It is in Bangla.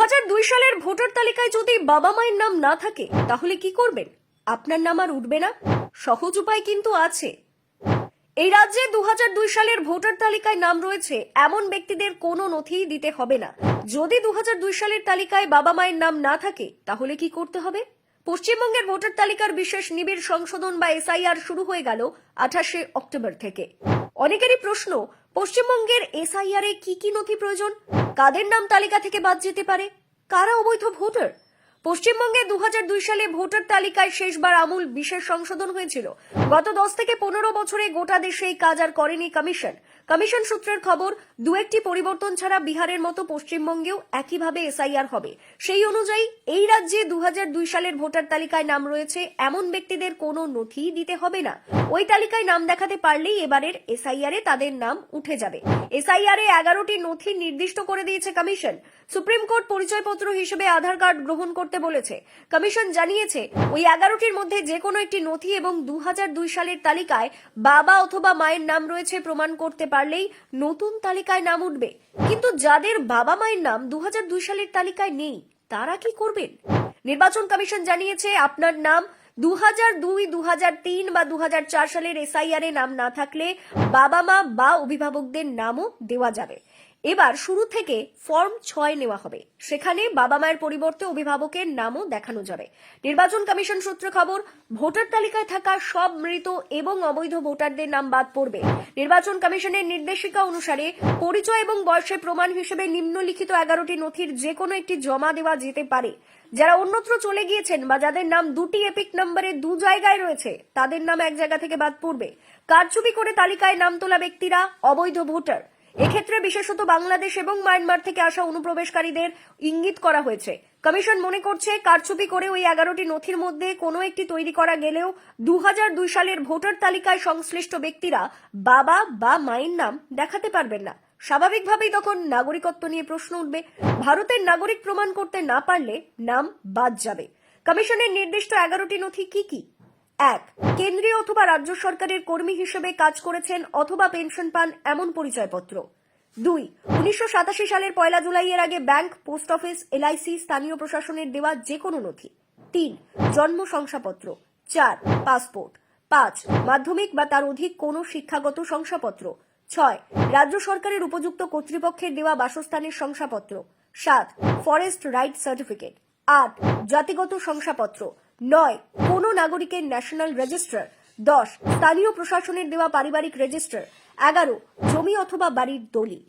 2002 সালের ভোটার তালিকায় যদি বাবা মায়ের নাম না থাকে তাহলে কি করবেন? আপনার নাম আর উঠবে না? সহজ উপায় কিন্তু আছে। এই রাজ্যে 2002 সালের ভোটার তালিকায় নাম রয়েছে এমন ব্যক্তিদের কোনো নথি দিতে হবে না। যদি 2002 সালের তালিকায় বাবা মায়ের নাম না থাকে তাহলে কি করতে হবে? পশ্চিমবঙ্গের ভোটার তালিকার বিশেষ নিবিড় সংশোধন বা এসআইআর শুরু হয়ে গেল 28শে অক্টোবর থেকে। অনেকেরই প্রশ্ন, পশ্চিমবঙ্গের এসআইআর এ কি কি নথি প্রয়োজন? কাদের নাম তালিকা থেকে বাদ যেতে পারে? কারা অবৈধ ভোটার? পশ্চিমবঙ্গে 2002 সালে ভোটার তালিকায় শেষবার আমূল বিশেষ সংশোধন হয়েছিল। গত 10 থেকে 15 বছরে গোটা দেশে এই কাজ আর করেনি কমিশন। কমিশন সূত্রের খবর, দু একটি পরিবর্তন ছাড়া বিহারের মতো পশ্চিমবঙ্গেও একইভাবে এসআইআর হবে। সেই অনুযায়ী এই রাজ্যে 2002 সালের ভোটার তালিকায় নাম রয়েছে এমন ব্যক্তিদের কোনো নথি দিতে হবে না। ওই তালিকায় নাম দেখাতে পারলেই এবারের এসআইআর এ তাদের নাম উঠে যাবে। এসআইআর এ 11টি নথি নির্দিষ্ট করে দিয়েছে কমিশন। সুপ্রিম কোর্ট পরিচয়পত্র হিসেবে আধার কার্ড গ্রহণ করতে বলেছে। কমিশন জানিয়েছে ওই 11টির মধ্যে যে কোনো একটি নথি এবং 2002 সালের তালিকায় বাবা অথবা মায়ের নাম রয়েছে প্রমাণ করতে পারলেই নতুন তালিকায় নাম উঠবে। কিন্তু যাদের বাবা মায়ের নাম 2002 সালের তালিকায় নেই তারা কি করবেন? নির্বাচন কমিশন জানিয়েছে আপনার নাম 2002, 2003 বা 2004 সালের এসআইআর এ নাম না থাকলে বাবা মা বা অভিভাবকদের নামও দেওয়া যাবে। এবার শুরু থেকে ফর্ম 6 নেওয়া হবে, সেখানে বাবা মায়ের পরিবর্তে অভিভাবকের নামও দেখানো যাবে। নির্বাচন কমিশন সূত্রে খবর, ভোটার তালিকায় থাকা সব মৃত এবং অবৈধ ভোটারদের নাম বাদ পড়বে। নির্বাচন কমিশনের নির্দেশিকা অনুসারে পরিচয় এবং বয়সের প্রমাণ হিসেবে নিম্নলিখিত 11টি নথির যে কোনো একটি জমা দেওয়া যেতে পারে। যারা অন্যত্র চলে গিয়েছেন বা যাদের নাম দুটি এপিক নম্বরে দু জায়গায় রয়েছে তাদের নাম এক জায়গা থেকে বাদ পড়বে। কারচুপি করে তালিকায় নাম তোলা ব্যক্তিরা অবৈধ ভোটার। এক্ষেত্রে বিশেষত বাংলাদেশ এবং মায়ানমার থেকে আসা অনুপ্রবেশকারীদের ইঙ্গিত করা হয়েছে। কমিশন মনে করছে কারচুপি করে ওই 11টি নথির মধ্যে কোনো একটি তৈরি করা গেলেও 2002 সালের ভোটার তালিকায় সংশ্লিষ্ট ব্যক্তিরা বাবা বা মায়ের নাম দেখাতে পারবেন না। স্বাভাবিকভাবেই তখন নাগরিকত্ব নিয়ে প্রশ্ন উঠবে। ভারতের নাগরিক প্রমাণ করতে না পারলে নাম বাদ যাবে। কমিশনের নির্দিষ্ট 11টি নথি কি কি? 1. কেন্দ্রীয় অথবা রাজ্য সরকারের কর্মী হিসেবে কাজ করেছেন অথবা পেনশন পান এমন পরিচয়পত্র। 2. 1987 সালের 1 জুলাই এর আগে ব্যাংক, পোস্ট অফিস, এলআইসি, স্থানীয় প্রশাসনের দেওয়া যে কোনো নথি। 3. জন্ম শংসাপত্র। 4. পাসপোর্ট। 5. মাধ্যমিক বা তার অধিক কোনো শিক্ষাগত শংসাপত্র। 6. রাজ্য সরকারের উপযুক্ত কর্তৃপক্ষের দেওয়া বাসস্থানের শংসাপত্র। 7. Forest right certificate. 8. জাতিগত শংসাপত্র। 9. কোনো নাগরিকের ন্যাশনাল রেজিস্টার। 10. স্থানীয় প্রশাসনের দেওয়া পারিবারিক রেজিস্টার। 11. জমি অথবা বাড়ির দলিল।